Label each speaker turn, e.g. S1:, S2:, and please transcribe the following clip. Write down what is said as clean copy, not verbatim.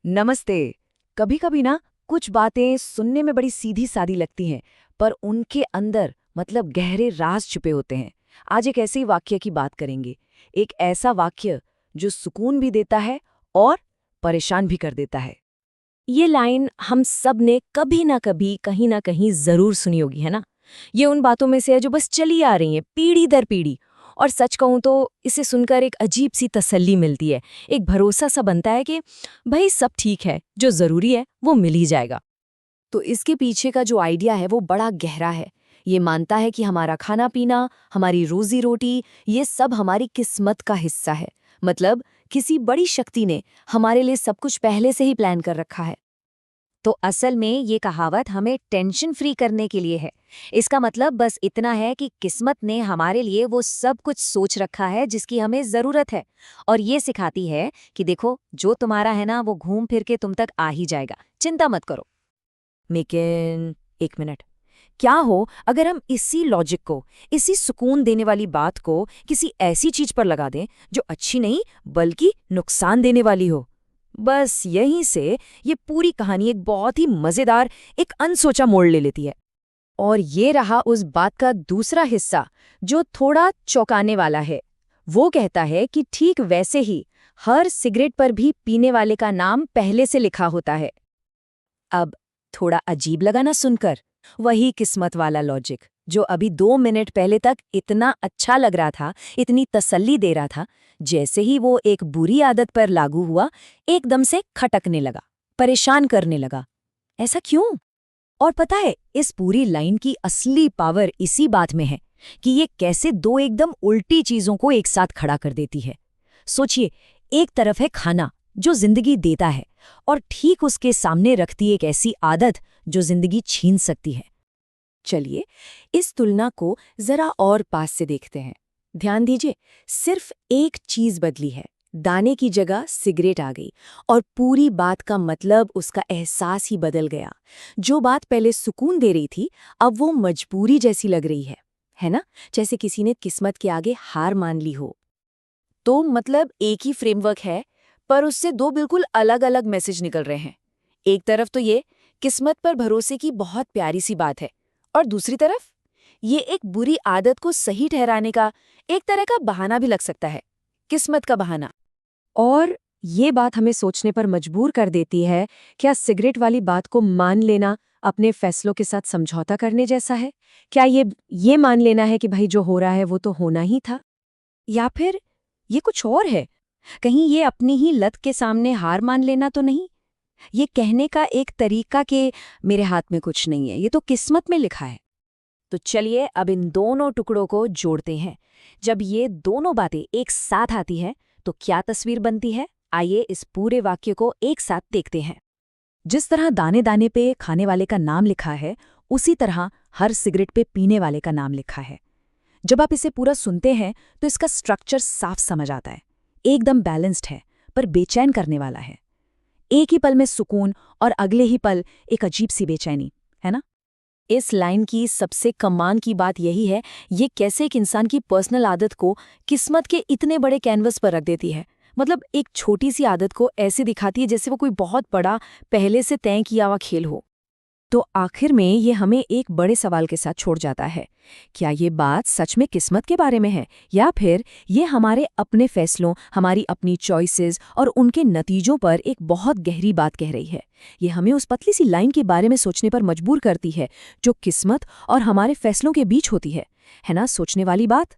S1: नमस्ते। कभी कभी ना कुछ बातें सुनने में बड़ी सीधी सादी लगती हैं, पर उनके अंदर मतलब गहरे राज छुपे होते हैं। आज एक ऐसे ही वाक्य की बात करेंगे। एक ऐसा वाक्य जो सुकून भी देता है और परेशान भी कर देता है।
S2: ये लाइन हम सब ने कभी ना कहीं जरूर सुनी होगी, है ना। ये उन बातों में से है जो बस चली आ रही हैं पीढ़ी दर पीढ़ी। और सच कहूं तो इसे सुनकर एक अजीब सी तसल्ली मिलती है। एक भरोसा सा बनता है कि भाई सब ठीक है, जो जरूरी है वो मिल ही जाएगा।
S1: तो इसके पीछे का जो आइडिया है वो बड़ा गहरा है। ये मानता है कि हमारा खाना पीना, हमारी रोजी रोटी, ये सब हमारी किस्मत का हिस्सा है। मतलब किसी बड़ी शक्ति ने हमारे लिए सब कुछ पहले से ही प्लान कर रखा है।
S2: तो असल में ये कहावत हमें टेंशन फ्री करने के लिए है। इसका मतलब बस इतना है कि किस्मत ने हमारे लिए वो सब कुछ सोच रखा है जिसकी हमें जरूरत है। और ये सिखाती है कि देखो, जो तुम्हारा है ना वो घूम फिर के तुम तक आ ही जाएगा, चिंता मत करो।
S1: लेकिन एक मिनट, क्या हो अगर हम इसी लॉजिक को, इसी सुकून देने वाली बात को किसी ऐसी चीज पर लगा दें जो अच्छी नहीं बल्कि नुकसान देने वाली हो। बस यहीं से ये पूरी कहानी एक बहुत ही मजेदार, एक अनसोचा मोड़ ले लेती है। और ये रहा उस बात का दूसरा हिस्सा जो थोड़ा चौंकाने वाला है। वो कहता है कि ठीक वैसे ही हर सिगरेट पर भी पीने वाले का नाम पहले से लिखा होता है। अब थोड़ा अजीब लगा ना सुनकर? वही किस्मत वाला लॉजिक जो अभी 2 मिनट पहले तक इतना अच्छा लग रहा था, इतनी तसल्ली दे रहा था, जैसे ही वो एक बुरी आदत पर लागू हुआ, एकदम से खटकने लगा, परेशान करने लगा। ऐसा क्यों? और पता है, इस पूरी लाइन की असली पावर इसी बात में है कि ये कैसे दो एकदम उल्टी चीजों को एक साथ खड़ा कर देती है। सोचिए, एक तरफ है खाना जो जिंदगी देता है, और ठीक उसके सामने रखती एक ऐसी आदत जो जिंदगी छीन सकती है। चलिए इस तुलना को जरा और पास से देखते हैं। ध्यान दीजिए, सिर्फ एक चीज बदली है, दाने की जगह सिगरेट आ गई, और पूरी बात का मतलब, उसका एहसास ही बदल गया। जो बात पहले सुकून दे रही थी, अब वो मजबूरी जैसी लग रही है ना? जैसे किसी ने किस्मत के आगे हार मान ली हो। तो मतलब एक ही फ्रेमवर्क है, पर उससे दो बिल्कुल अलग अलग मैसेज निकल रहे हैं। एक तरफ तो ये किस्मत पर भरोसे की बहुत प्यारी सी बात है, और दूसरी तरफ ये एक बुरी आदत को सही ठहराने का एक तरह का बहाना भी लग सकता है, किस्मत का बहाना। और ये बात हमें सोचने पर मजबूर कर देती है, क्या सिगरेट वाली बात को मान लेना अपने फैसलों के साथ समझौता करने जैसा है? क्या ये मान लेना है कि भाई जो हो रहा है वो तो होना ही था? या फिर ये कुछ और है? कहीं ये अपनी ही लत के सामने हार मान लेना तो नहीं? ये कहने का एक तरीका कि मेरे हाथ में कुछ नहीं है, ये तो किस्मत में लिखा है। तो चलिए अब इन दोनों टुकड़ों को जोड़ते हैं। जब ये दोनों बातें एक साथ आती हैं तो क्या तस्वीर बनती है? आइए इस पूरे वाक्य को एक साथ देखते हैं। जिस तरह दाने दाने पे खाने वाले का नाम लिखा है, उसी तरह हर सिगरेट पे पीने वाले का नाम लिखा है। जब आप इसे पूरा सुनते हैं तो इसका स्ट्रक्चर साफ समझ आता है। एकदम बैलेंस्ड है, पर बेचैन करने वाला है। एक ही पल में सुकून और अगले ही पल एक अजीब सी बेचैनी, है ना? इस लाइन की सबसे कमाल की बात यही है, ये कैसे एक इंसान की पर्सनल आदत को किस्मत के इतने बड़े कैनवस पर रख देती है। मतलब एक छोटी सी आदत को ऐसे दिखाती है जैसे वो कोई बहुत बड़ा, पहले से तय किया हुआ खेल हो। तो आखिर में ये हमें एक बड़े सवाल के साथ छोड़ जाता है। क्या ये बात सच में किस्मत के बारे में है, या फिर ये हमारे अपने फैसलों, हमारी अपनी चॉइसेस और उनके नतीजों पर एक बहुत गहरी बात कह रही है? ये हमें उस पतली सी लाइन के बारे में सोचने पर मजबूर करती है जो किस्मत और हमारे फैसलों के बीच होती है ना? सोचने वाली बात।